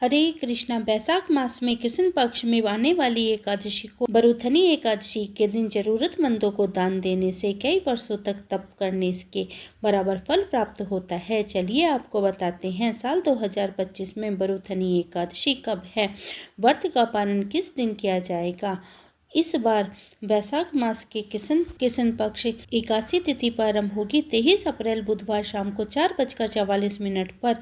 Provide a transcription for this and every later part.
हरे कृष्णा। बैसाख मास में कृष्ण पक्ष में आने वाली एकादशी को बरूथनी एकादशी के दिन जरूरतमंदों को दान देने से कई वर्षों तक तप करने के बराबर फल प्राप्त होता है। चलिए आपको बताते हैं साल 2025 में बरूथनी एकादशी कब है, व्रत का पालन किस दिन किया जाएगा। इस बार बैसाख मास के कृष्ण पक्ष एकादशी तिथि प्रारंभ होगी 23 अप्रैल बुधवार शाम को 4:44 पर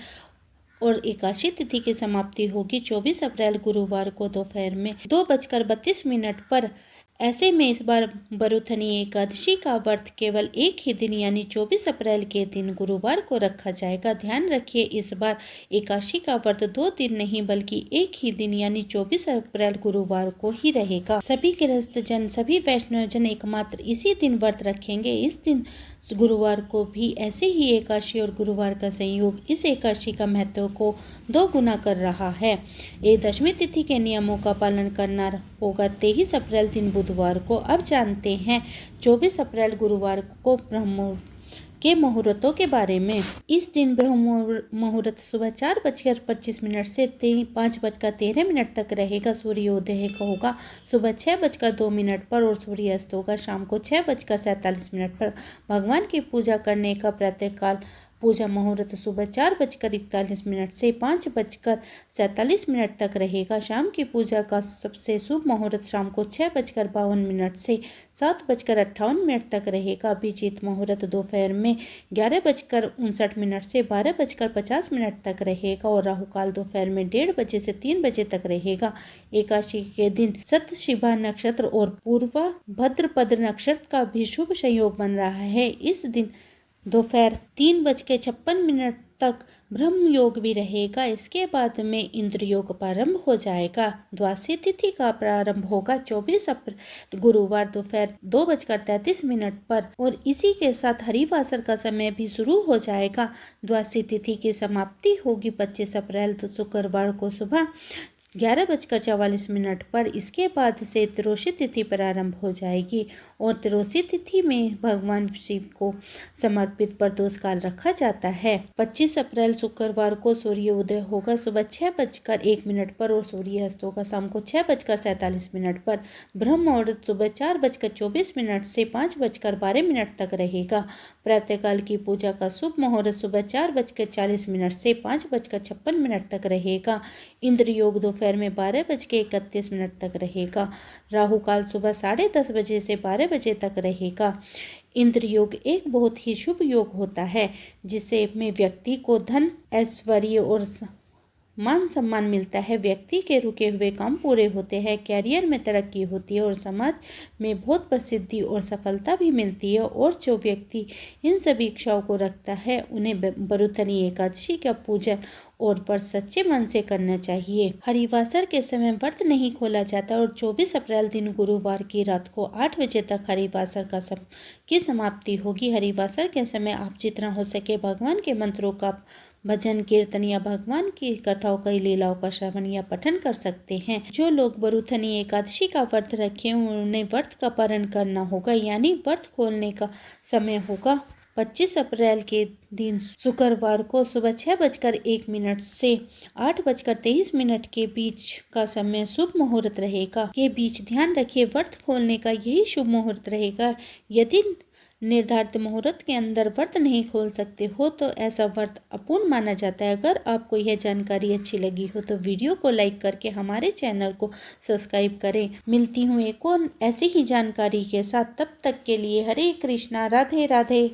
और एकादशी तिथि की समाप्ति होगी 24 अप्रैल गुरुवार को दोपहर में 2:32 पर। ऐसे में इस बार बरूथनी एकादशी का व्रत केवल एक ही दिन यानी 24 अप्रैल के दिन गुरुवार को रखा जाएगा। ध्यान रखिए इस बार एकादशी का व्रत 2 दिन नहीं बल्कि एक ही दिन यानी 24 अप्रैल गुरुवार को ही रहेगा। सभी गृहस्थ जन, सभी वैष्णव जन एकमात्र इसी दिन व्रत रखेंगे। इस दिन गुरुवार को भी ऐसे ही एकादशी और गुरुवार का संयोग इस एकादशी का महत्व को 2 गुना कर रहा है। ये दशमी तिथि के नियमों का पालन करना होगा 23 अप्रैल दिन बुधवार को। अब जानते हैं 24 अप्रैल गुरुवार को ब्रह्म के मुहूर्तों के बारे में। इस दिन ब्रह्म मुहूर्त सुबह 4:25 से 5:13 तक रहेगा। सूर्योदय होगा सुबह 6:02 पर और सूर्यास्त होगा शाम को 6:47 पर। भगवान की पूजा करने का प्रातःकाल पूजा मुहूर्त सुबह 4:41 से 5:47 तक रहेगा। शाम की पूजा का सबसे शुभ मुहूर्त शाम को 6:52 से 7:58 तक रहेगा। अभिजीत मुहूर्त दोपहर में 11:59 से 12:50 तक रहेगा और राहु काल दोपहर में 1:30 बजे से 3 बजे तक रहेगा। एकादशी के दिन सतशिभा नक्षत्र और पूर्वा भद्रपद नक्षत्र का भी शुभ संयोग बन रहा है। इस दिन दोपहर 3:56 तक ब्रह्म योग भी रहेगा। इसके बाद में इंद्र योग प्रारंभ हो जाएगा। द्वादशी तिथि का प्रारंभ होगा 24 अप्रैल गुरुवार दोपहर 2:33 पर और इसी के साथ हरिवासर का समय भी शुरू हो जाएगा। द्वादशी तिथि की समाप्ति होगी 25 अप्रैल शुक्रवार को सुबह 11:44 पर। इसके बाद से त्रयोदशी तिथि प्रारंभ हो जाएगी और त्रयोदशी तिथि में भगवान शिव को समर्पित प्रदोष काल रखा जाता है। 25 अप्रैल शुक्रवार को सूर्योदय होगा सुबह 6:01 पर और सूर्यास्त होगा शाम को 6:47 पर। ब्रह्म मुहूर्त सुबह 4:24 से 5:12 तक रहेगा। प्रातःकाल की पूजा का शुभ मुहूर्त सुबह 4:40 से 5:56 तक रहेगा। इंद्र योग दोपहर में 12:31 तक रहेगा। राहु काल सुबह 10:30 बजे से 12 बजे तक रहेगा। इंद्र योग एक बहुत ही शुभ योग होता है जिससे में व्यक्ति को धन, ऐश्वर्य और मान सम्मान मिलता है। व्यक्ति के रुके हुए काम पूरे होते हैं, कैरियर में तरक्की होती है और समाज में बहुत प्रसिद्धि और सफलता भी मिलती है। और जो व्यक्ति इन सभी इच्छाओं को रखता है उन्हें बरूथनी एकादशी का पूजन और व्रत सच्चे मन से करना चाहिए। हरिवासर के समय व्रत नहीं खोला जाता और 24 अप्रैल दिन गुरुवार की रात को 8 बजे तक हरिवासर की समाप्ति होगी। हरिवासर के समय आप जितना हो सके भगवान के मंत्रों का भजन, कीर्तन या भगवान की कथाओं, कई लीलाओं का श्रवण या पठन कर सकते हैं। जो लोग बरूथनी एकादशी का व्रत रखे उन्हें व्रत का पालन करना होगा यानी व्रत खोलने का समय होगा 25 अप्रैल के दिन शुक्रवार को सुबह 6:01 से 8:23 के बीच का समय शुभ मुहूर्त रहेगा। के बीच ध्यान रखिए व्रत खोलने का यही शुभ मुहूर्त रहेगा। यदि निर्धारित मुहूर्त के अंदर व्रत नहीं खोल सकते हो तो ऐसा व्रत अपूर्ण माना जाता है। अगर आपको यह जानकारी अच्छी लगी हो तो वीडियो को लाइक करके हमारे चैनल को सब्सक्राइब करें। मिलती हूँ एक और ऐसी ही जानकारी के साथ, तब तक के लिए हरे कृष्णा, राधे राधे।